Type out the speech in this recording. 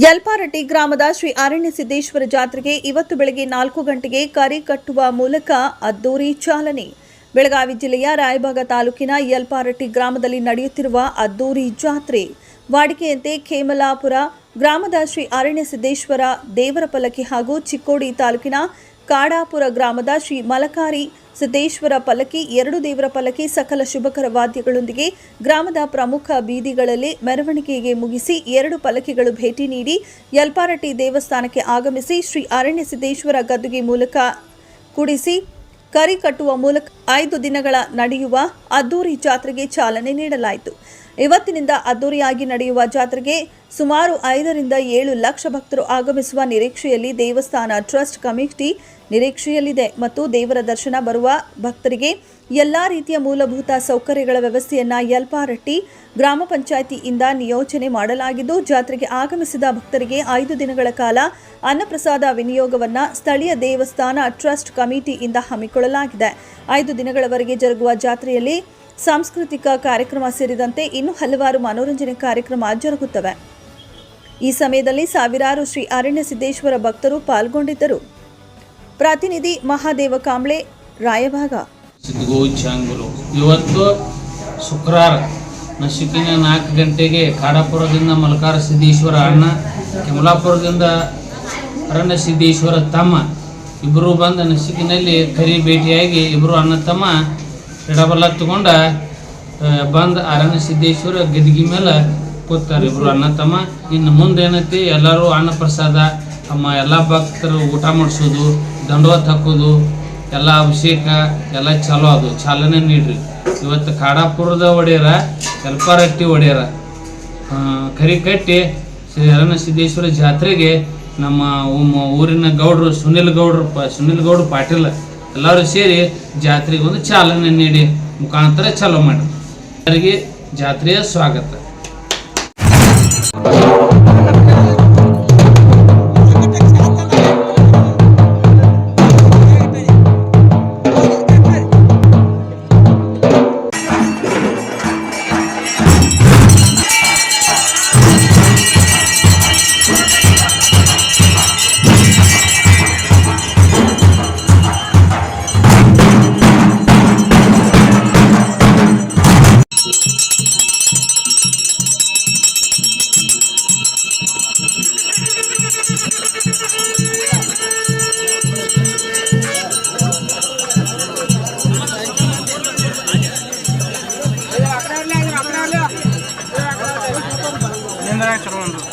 ಯಲ್ಪಾರಟ್ಟಿ ಗ್ರಾಮದ ಶ್ರೀ ಅರಣ್ಯ ಸಿದ್ದೇಶ್ವರ ಜಾತ್ರೆಗೆ ಇವತ್ತು ಬೆಳಗ್ಗೆ 4 ಗಂಟೆಗೆ ಕರಿ ಕಟ್ಟುವ ಮೂಲಕ ಅದ್ದೂರಿ ಚಾಲನೆ. ಬೆಳಗಾವಿ ಜಿಲ್ಲೆಯ ರಾಯಬಾಗ ತಾಲೂಕಿನ ಯಲ್ಪಾರಟ್ಟಿ ಗ್ರಾಮದಲ್ಲಿ ನಡೆಯುತ್ತಿರುವ ಅದ್ದೂರಿ ಜಾತ್ರೆ ವಾಡಿಕೆಯಂತೆ ಖೇಮಲಾಪುರ ಗ್ರಾಮದ ಶ್ರೀ ಅರಣ್ಯ ಸಿದ್ದೇಶ್ವರ ದೇವರ ಪಲ್ಲಕ್ಕಿ ಹಾಗೂ ಚಿಕ್ಕೋಡಿ ತಾಲೂಕಿನ ಕಾಡಾಪುರ ಗ್ರಾಮದ ಶ್ರೀ ಮಲಕಾರಿ ಸಿದ್ದೇಶ್ವರ ಪಲ್ಲಕ್ಕಿ 2 ದೇವರ ಪಲ್ಲಕ್ಕಿ ಸಕಲ ಶುಭಕರ ವಾದ್ಯಗಳೊಂದಿಗೆ ಗ್ರಾಮದ ಪ್ರಮುಖ ಬೀದಿಗಳಲ್ಲಿ ಮೆರವಣಿಗೆಗೆ ಮುಗಿಸಿ 2 ಪಲ್ಲಕ್ಕಿಗಳು ಭೇಟಿ ನೀಡಿ ಯಲ್ಪಾರಟ್ಟಿ ದೇವಸ್ಥಾನಕ್ಕೆ ಆಗಮಿಸಿ ಶ್ರೀ ಅರಣ್ಯ ಸಿದ್ದೇಶ್ವರ ಗದ್ದುಗೆ ಮೂಲಕ ಕೂಡಿಸಿ ಕರಿ ಕಟ್ಟುವ ಮೂಲಕ 5 ದಿನಗಳ ನಡೆಯುವ ಅದ್ದೂರಿ ಜಾತ್ರೆಗೆ ಚಾಲನೆ ನೀಡಲಾಯಿತು. ಇವತ್ತಿನಿಂದ ಅದ್ದೂರಿಯಾಗಿ ನಡೆಯುವ ಜಾತ್ರೆಗೆ ಸುಮಾರು 5 ರಿಂದ 7 ಲಕ್ಷ ಭಕ್ತರು ಆಗಮಿಸುವ ನಿರೀಕ್ಷೆಯಲ್ಲಿ ದೇವಸ್ಥಾನ ಟ್ರಸ್ಟ್ ಕಮಿಟಿ ನಿರೀಕ್ಷೆಯಲ್ಲಿದೆ ಮತ್ತು ದೇವರ ದರ್ಶನ ಬರುವ ಭಕ್ತರಿಗೆ ಎಲ್ಲಾ ರೀತಿಯ ಮೂಲಭೂತ ಸೌಕರ್ಯಗಳ ವ್ಯವಸ್ಥೆಯನ್ನ ಯಲ್ಪಾರಟ್ಟಿ ಗ್ರಾಮ ಪಂಚಾಯಿತಿಯಿಂದ ನಿಯೋಜನೆ ಮಾಡಲಾಗಿದ್ದು ಜಾತ್ರೆಗೆ ಆಗಮಿಸಿದ ಭಕ್ತರಿಗೆ 5 ದಿನಗಳ ಕಾಲ ಅನ್ನಪ್ರಸಾದ ವಿನಿಯೋಗವನ್ನು ಸ್ಥಳೀಯ ದೇವಸ್ಥಾನ ಟ್ರಸ್ಟ್ ಕಮಿಟಿಯಿಂದ ಹಮ್ಮಿಕೊಳ್ಳಲಾಗಿದೆ. 5 ದಿನಗಳವರೆಗೆ ಜರುಗುವ ಜಾತ್ರೆಯಲ್ಲಿ ಸಾಂಸ್ಕೃತಿಕ ಕಾರ್ಯಕ್ರಮ ಸೇರಿದಂತೆ ಇನ್ನೂ ಹಲವಾರು ಮನೋರಂಜನೆ ಕಾರ್ಯಕ್ರಮ ಜರುಗುತ್ತವೆ. ಈ ಸಮಯದಲ್ಲಿ ಸಾವಿರಾರು ಶ್ರೀ ಅರಣ್ಯ ಸಿದ್ದೇಶ್ವರ ಭಕ್ತರು ಪಾಲ್ಗೊಂಡಿದ್ದರು. ಪ್ರತಿನಿಧಿ ಮಹಾದೇವ ಕಾಂಬ್ಳೆ, ರಾಯಭಾಗ. ಇವತ್ತು ಶುಕ್ರವಾರ ನಸುಕಿನ 4 ಗಂಟೆಗೆ ಕಾಡಾಪುರದಿಂದ ಮಲಕಾರ ಸಿದ್ದೇಶ್ವರ ಅಣ್ಣ, ಕೆಮಲಾಪುರದಿಂದ ಅರಣ್ಯ ಸಿದ್ದೇಶ್ವರ ತಮ್ಮ ಇಬ್ಬರು ಬಂದ ನಸುಕಿನಲ್ಲಿ ಕರಿ ಭೇಟಿಯಾಗಿ ಇಬ್ಬರು ಅಣ್ಣ ತಮ್ಮ ಎಡಬಲ್ಲ ತಗೊಂಡ ಬಂದ ಅರಣ್ಯ ಸಿದ್ದೇಶ್ವರ ಗದ್ದಿಗೆ ಮೇಲೆ ಕೂತಾರೆ ಇಬ್ಬರು ಅಣ್ಣ ತಮ್ಮ. ಇನ್ನು ಮುಂದೆ ಏನೈತಿ ಎಲ್ಲರೂ ಅನ್ನ ಪ್ರಸಾದ ಎಲ್ಲ ಭಕ್ತರು ಊಟ ಮಾಡಿಸೋದು, ದಂಡವತ್ ಹಾಕೋದು, ಎಲ್ಲ ಅಭಿಷೇಕ ಎಲ್ಲ ಚಲೋ ಅದು ಚಾಲನೆ ನೀಡ್ರಿ. ಇವತ್ತು ಕಾಡಾಪುರದ ಒಡೆಯರ ಯಲ್ಪಾರಟ್ಟಿ ಒಡೆಯರ ಕರಿ ಕಟ್ಟಿ ಶ್ರೀ ಅರಣ್ಯ ಸಿದ್ದೇಶ್ವರ ಜಾತ್ರೆಗೆ ನಮ್ಮ ಊರಿನ ಗೌಡರು ಸುನಿಲ್ ಗೌಡ್ರು ಪಾಟೀಲ್ ಎಲ್ಲರೂ ಸೇರಿ ಜಾತ್ರೆಗೆ ಒಂದು ಚಾಲನೆ ನೀಡಿ ಮುಖಾಂತರ ಚಾಲೂ ಮಾಡಿ ಅವರಿಗೆ ಜಾತ್ರೆಯ ಸ್ವಾಗತ. चलो